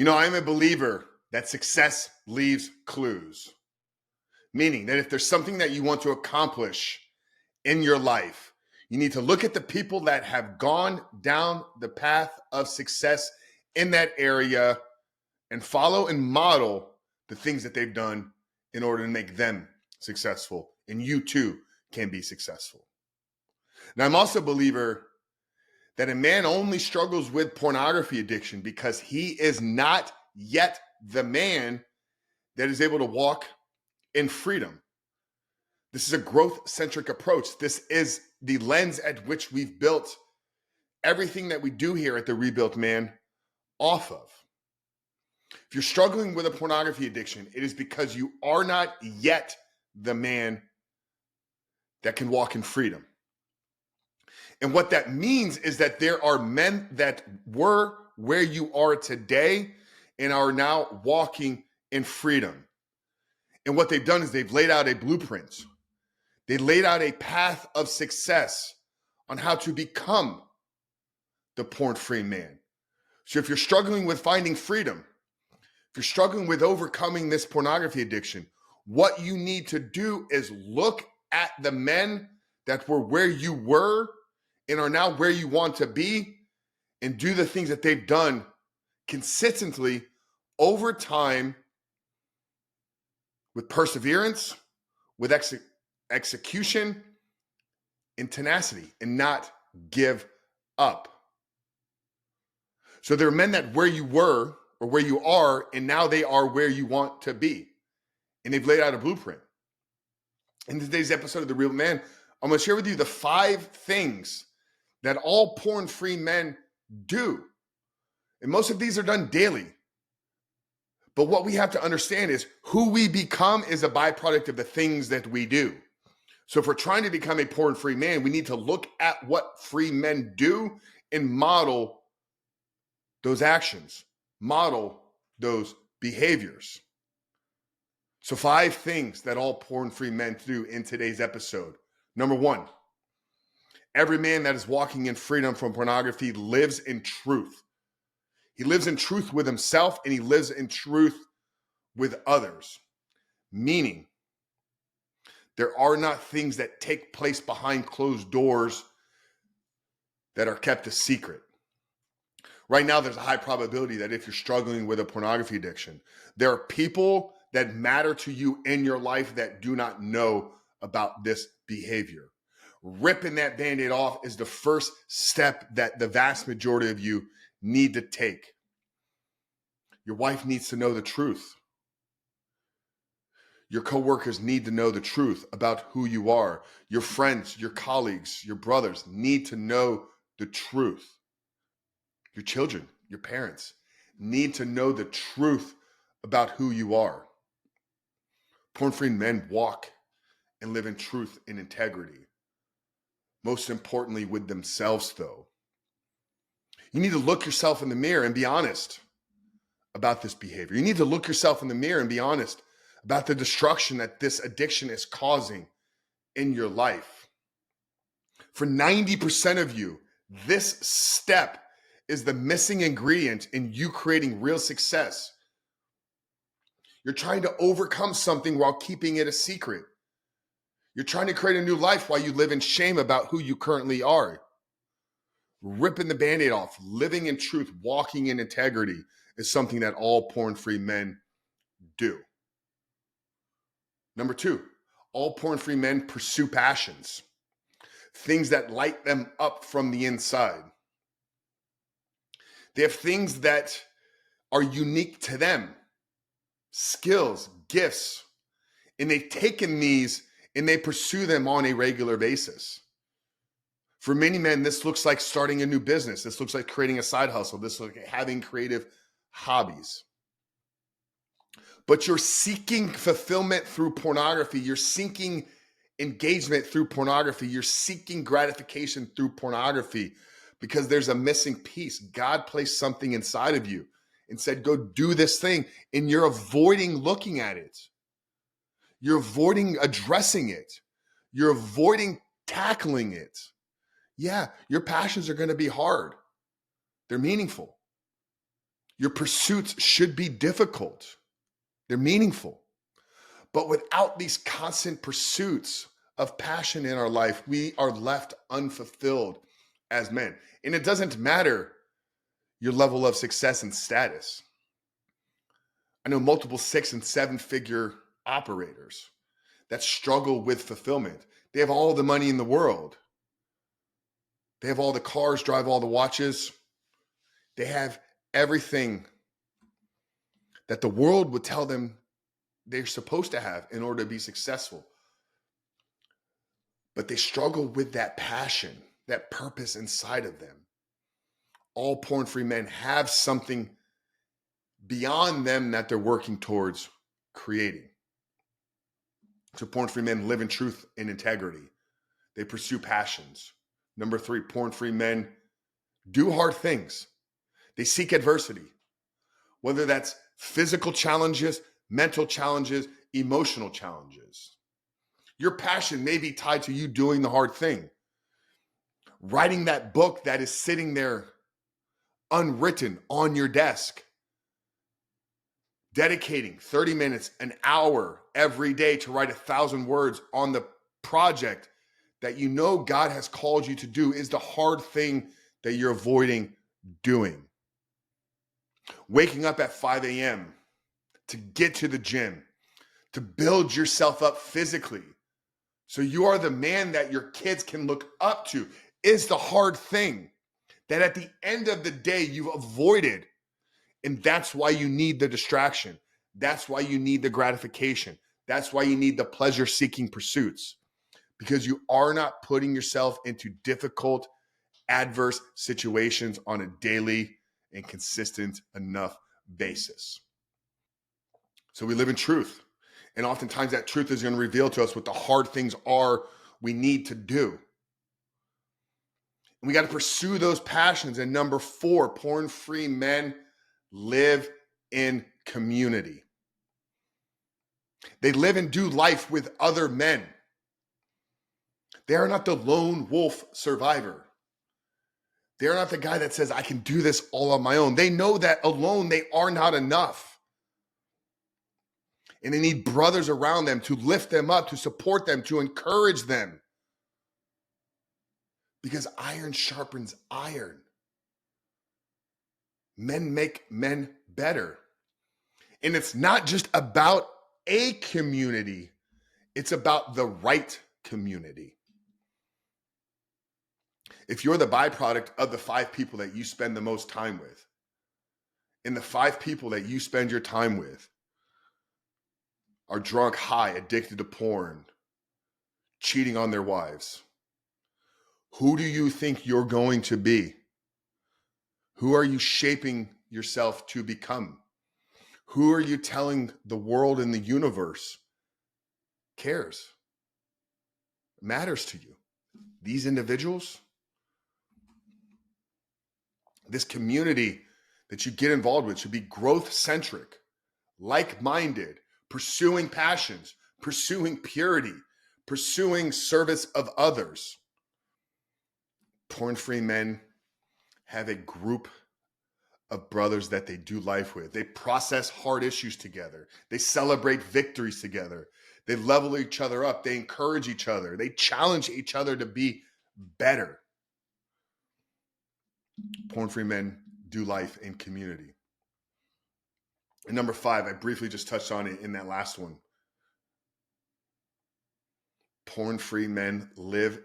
I'm a believer that success leaves clues, meaning that if there's something that you want to accomplish in your life, you need to look at the people that have gone down the path of success in that area and follow and model the things that they've done in order to make them successful. And you too can be successful. Now, I'm also a believer that a man only struggles with pornography addiction because he is not yet the man that is able to walk in freedom. This is a growth-centric approach. This is the lens at which we've built everything that we do here at The Rebuilt Man off of. If you're struggling with a pornography addiction, it is because you are not yet the man that can walk in freedom. And what that means is that there are men that were where you are today and are now walking in freedom. And what they've done is they've laid out a blueprint. They laid out a path of success on how to become the porn-free man. So if you're struggling with finding freedom, if you're struggling with overcoming this pornography addiction, what you need to do is look at the men that were where you were and are now where you want to be and do the things that they've done consistently over time with perseverance, with execution, and tenacity, and not give up. So there are men that where you were or where you are, and now they are where you want to be. And they've laid out a blueprint. In today's episode of The Real Man, I'm going to share with you the 5 things that all porn-free men do. And most of these are done daily. But what we have to understand is who we become is a byproduct of the things that we do. So if we're trying to become a porn-free man, we need to look at what free men do and model those actions, model those behaviors. So 5 things that all porn-free men do in today's episode. Number 1, every man that is walking in freedom from pornography lives in truth. He lives in truth with himself and he lives in truth with others. Meaning, there are not things that take place behind closed doors that are kept a secret. Right now, there's a high probability that if you're struggling with a pornography addiction, there are people that matter to you in your life that do not know about this behavior. Ripping that Band-Aid off is the first step that the vast majority of you need to take. Your wife needs to know the truth. Your coworkers need to know the truth about who you are. Your friends, your colleagues, your brothers need to know the truth. Your children, your parents need to know the truth about who you are. Porn-free men walk and live in truth and integrity. Most importantly, with themselves, though. You need to look yourself in the mirror and be honest about this behavior. You need to look yourself in the mirror and be honest about the destruction that this addiction is causing in your life. For 90% of you, this step is the missing ingredient in you creating real success. You're trying to overcome something while keeping it a secret. You're trying to create a new life while you live in shame about who you currently are. Ripping the Band-Aid off, living in truth, walking in integrity is something that all porn-free men do. Number 2, all porn-free men pursue passions, things that light them up from the inside. They have things that are unique to them, skills, gifts, and they've taken these and they pursue them on a regular basis. For many men, this looks like starting a new business. This looks like creating a side hustle. This looks like having creative hobbies. But you're seeking fulfillment through pornography. You're seeking engagement through pornography. You're seeking gratification through pornography because there's a missing piece. God placed something inside of you and said, go do this thing. And you're avoiding looking at it. You're avoiding addressing it. You're avoiding tackling it. Yeah, your passions are going to be hard. They're meaningful. Your pursuits should be difficult. They're meaningful. But without these constant pursuits of passion in our life, we are left unfulfilled as men. And it doesn't matter your level of success and status. I know multiple 6 and 7 figure operators that struggle with fulfillment. They have all the money in the world. They have all the cars, drive all the watches. They have everything that the world would tell them they're supposed to have in order to be successful. But they struggle with that passion, that purpose inside of them. All porn-free men have something beyond them that they're working towards creating. So porn-free men live in truth and integrity. They pursue passions. Number 3, porn-free men do hard things. They seek adversity, whether that's physical challenges, mental challenges, emotional challenges. Your passion may be tied to you doing the hard thing. Writing that book that is sitting there unwritten on your desk. Dedicating 30 minutes, an hour every day to write 1,000 words on the project that you know God has called you to do is the hard thing that you're avoiding doing. Waking up at 5 a.m. to get to the gym, to build yourself up physically, so you are the man that your kids can look up to, is the hard thing that at the end of the day you've avoided. And that's why you need the distraction. That's why you need the gratification. That's why you need the pleasure-seeking pursuits, because you are not putting yourself into difficult, adverse situations on a daily and consistent enough basis. So we live in truth. And oftentimes that truth is going to reveal to us what the hard things are we need to do. And we got to pursue those passions. And number 4, porn-free men live in community. They live and do life with other men. They are not the lone wolf survivor. They're not the guy that says, I can do this all on my own. They know that alone they are not enough. And they need brothers around them to lift them up, to support them, to encourage them. Because iron sharpens iron. Men make men better. And it's not just about a community. It's about the right community. If you're the byproduct of the 5 people that you spend the most time with, and the 5 people that you spend your time with are drunk, high, addicted to porn, cheating on their wives, who do you think you're going to be? Who are you shaping yourself to become? Who are you telling the world and the universe cares, matters to you? These individuals? This community that you get involved with should be growth-centric, like-minded, pursuing passions, pursuing purity, pursuing service of others. Porn-free men have a group of brothers that they do life with. They process hard issues together. They celebrate victories together. They level each other up. They encourage each other. They challenge each other to be better. Porn-free men do life in community. And number 5, I briefly just touched on it in that last one. Porn-free men live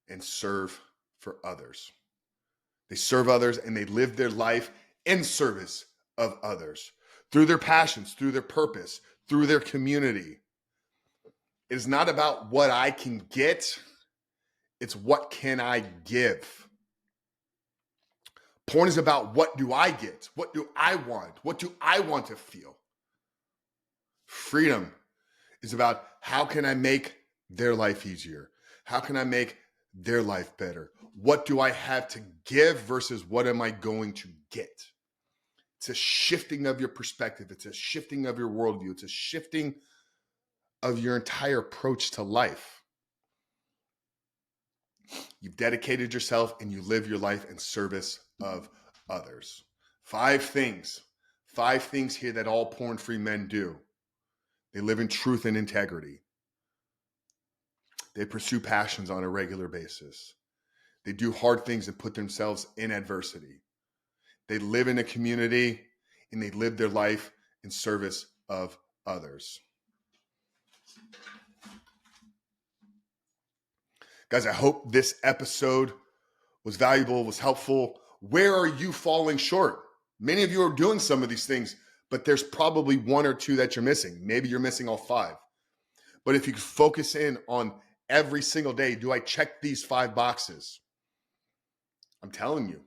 and serve for others. They serve others and they live their life in service of others through their passions, through their purpose, through their community. It is not about what I can get. It's what can I give. Porn is about what do I get? What do I want? What do I want to feel? Freedom is about how can I make their life easier? How can I make their life better? What do I have to give versus what am I going to get? It's a shifting of your perspective. It's a shifting of your worldview. It's a shifting of your entire approach to life. You've dedicated yourself and you live your life in service of others. 5 things. 5 things here that all porn-free men do. They live in truth and integrity. They pursue passions on a regular basis. They do hard things and put themselves in adversity. They live in a community and they live their life in service of others. Guys, I hope this episode was valuable, was helpful. Where are you falling short? Many of you are doing some of these things, but there's probably 1 or 2 that you're missing. Maybe you're missing all 5. But if you focus in on every single day, do I check these 5 boxes? I'm telling you,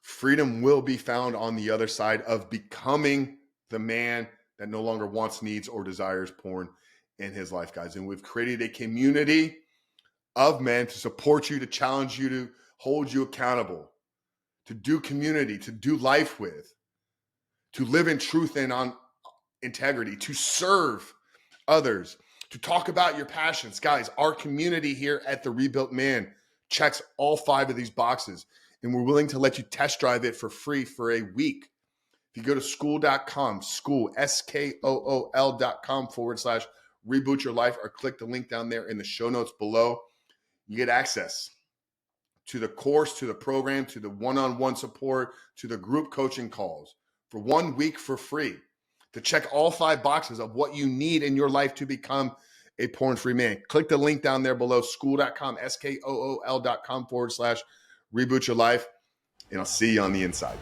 freedom will be found on the other side of becoming the man that no longer wants, needs, or desires porn in his life, guys. And we've created a community of men to support you, to challenge you, to hold you accountable, to do community, to do life with, to live in truth and on integrity, to serve others, to talk about your passions. Guys, our community here at The Rebuilt Man checks all 5 of these boxes, and we're willing to let you test drive it for free for a week. If you go to school.com, SKOOL.com/reboot your life, or click the link down there in the show notes below, you get access to the course, to the program, to the one-on-one support, to the group coaching calls for 1 week for free, to check all 5 boxes of what you need in your life to become a porn-free man. Click the link down there below, school.com, SKOOL.com/reboot your life, and I'll see you on the inside.